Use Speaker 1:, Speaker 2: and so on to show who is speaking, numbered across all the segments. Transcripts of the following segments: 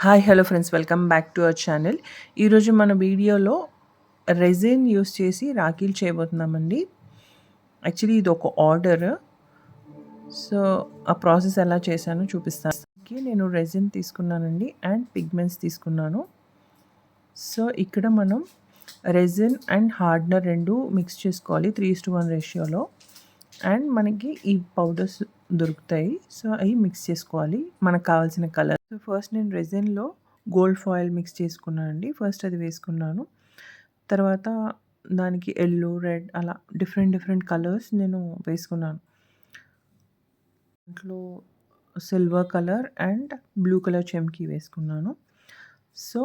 Speaker 1: Hi hello friends, welcome back to our channel. ఈరోజు మన వీడియోలో రెజిన్ యూస్ చేసి రాఖీలు చేయబోతున్నామండి. యాక్చువల్లీ ఇది ఒక ఆర్డర్. సో ఆ ప్రాసెస్ ఎలా చేశానో చూపిస్తాను. నేను రెజిన్ తీసుకున్నానండి అండ్ పిగ్మెంట్స్ తీసుకున్నాను. సో ఇక్కడ మనం రెజిన్ అండ్ హార్డ్నర్ రెండు మిక్స్ చేసుకోవాలి 3:1 రేషియోలో. అండ్ మనకి ఈ పౌడర్స్ దొరుకుతాయి. సో అవి మిక్స్ చేసుకోవాలి మనకు కావాల్సిన కలర్. సో ఫస్ట్ నేను రెజిన్లో గోల్డ్ ఫాయిల్ మిక్స్ చేసుకున్నానండి. ఫస్ట్ అది వేసుకున్నాను. తర్వాత దానికి ఎల్లో, రెడ్ అలా డిఫరెంట్ కలర్స్ నేను వేసుకున్నాను. దాంట్లో silver colour and blue colour చెమ్కీ వేసుకున్నాను. సో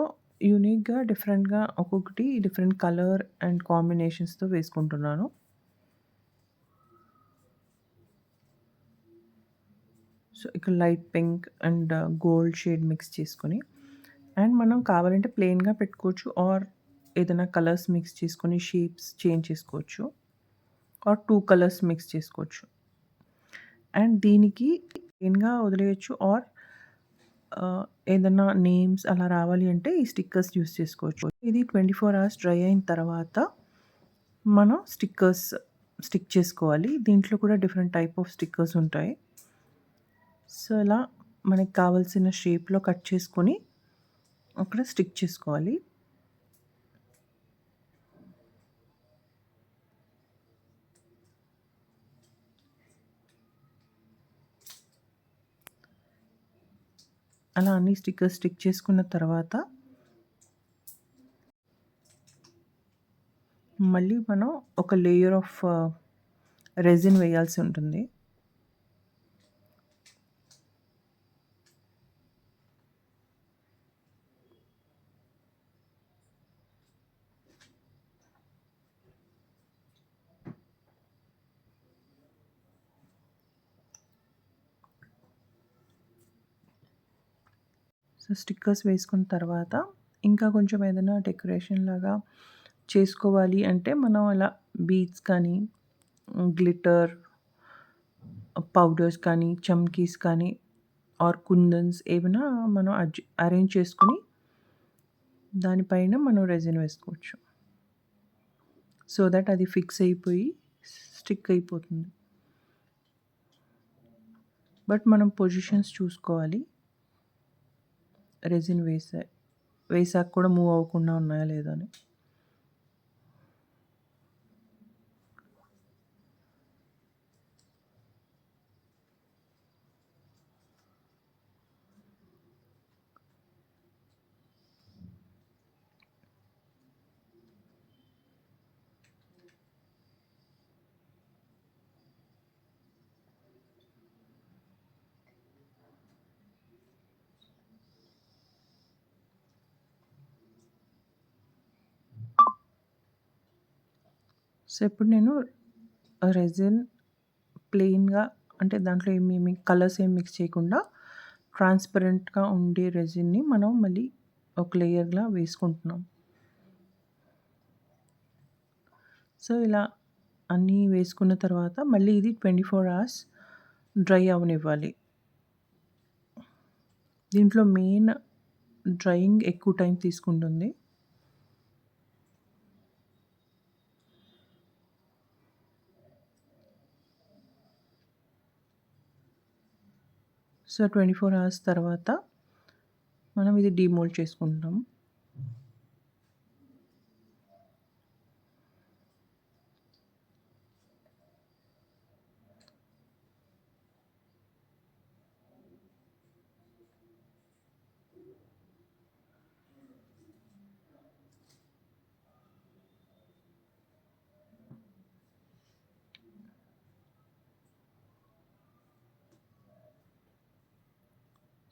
Speaker 1: యూనిక్గా డిఫరెంట్గా ఒక్కొక్కటి డిఫరెంట్ కలర్ అండ్ కాంబినేషన్స్తో వేసుకుంటున్నాను. సో ఇక్కడ light pink and gold shade mix చేసుకొని, అండ్ మనం కావాలంటే ప్లెయిన్గా పెట్టుకోవచ్చు ఆర్ ఏదైనా కలర్స్ మిక్స్ చేసుకొని షేప్స్ చేంజ్ చేసుకోవచ్చు ఆర్ 2 కలర్స్ మిక్స్ చేసుకోవచ్చు. అండ్ దీనికి ప్లెయిన్గా వదిలేయచ్చు ఆర్ ఏదైనా నేమ్స్ అలా రావాలి అంటే ఈ స్టిక్కర్స్ యూస్ చేసుకోవచ్చు. ఇది 24 అవర్స్ డ్రై అయిన తర్వాత మనం స్టిక్కర్స్ స్టిక్ చేసుకోవాలి. దీంట్లో కూడా డిఫరెంట్ టైప్ ఆఫ్ స్టిక్కర్స్ ఉంటాయి. సో ఇలా మనకి కావాల్సిన షేప్లో కట్ చేసుకొని అక్కడ స్టిక్ చేసుకోవాలి. అలా అన్ని స్టిక్కర్స్ స్టిక్ చేసుకున్న తర్వాత మళ్ళీ మనం ఒక లేయర్ ఆఫ్ రెజిన్ వేయాల్సి ఉంటుంది. సో స్టిక్కర్స్ వేసుకున్న తర్వాత ఇంకా కొంచెం ఏదైనా డెకరేషన్ లాగా చేసుకోవాలి అంటే మనం అలా బీడ్స్ కానీ, గ్లిటర్ పౌడర్స్ కానీ, చమ్కీస్ కానీ ఆర్ కుందన్స్ ఏమైనా మనం అరేంజ్ చేసుకొని దానిపైన మనం రెజిన్ వేసుకోవచ్చు. సో దట్ అది ఫిక్స్ అయిపోయి స్టిక్ అయిపోతుంది. బట్ మనం పొజిషన్స్ చూసుకోవాలి. రెజిన్ వేసాక కూడా మూవ్ అవ్వకుండా ఉన్నాయా లేదా అని. సో ఇప్పుడు నేను రెజిన్ ప్లెయిన్గా అంటే దాంట్లో ఏమేమి కలర్స్ ఏమి మిక్స్ చేయకుండా ట్రాన్స్పరెంట్గా ఉండే రెజిన్ని మనం మళ్ళీ ఒక లేయర్లా వేసుకుంటున్నాం. సో ఇలా అన్నీ వేసుకున్న తర్వాత మళ్ళీ ఇది 24 అవర్స్ డ్రై అవనివ్వాలి. దీంట్లో మెయిన్ డ్రైయింగ్ ఎక్కువ టైం తీసుకుంటుంది. సో 24 అవర్స్ తర్వాత మనం ఇది డీమోల్డ్ చేసుకుంటాం.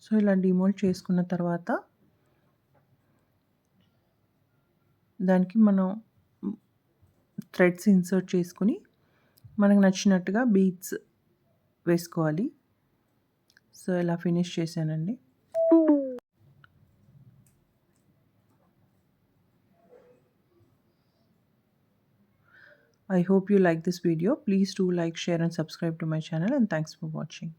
Speaker 1: సో ఇలా డీమోల్డ్ చేసుకున్న తర్వాత దానికి మనం థ్రెడ్స్ ఇన్సర్ట్ చేసుకుని మనకు నచ్చినట్టుగా బీడ్స్ వేసుకోవాలి. సో ఇలా ఫినిష్ చేశానండి. I hope you like this video. Please do like, share and subscribe to my channel, and thanks for watching.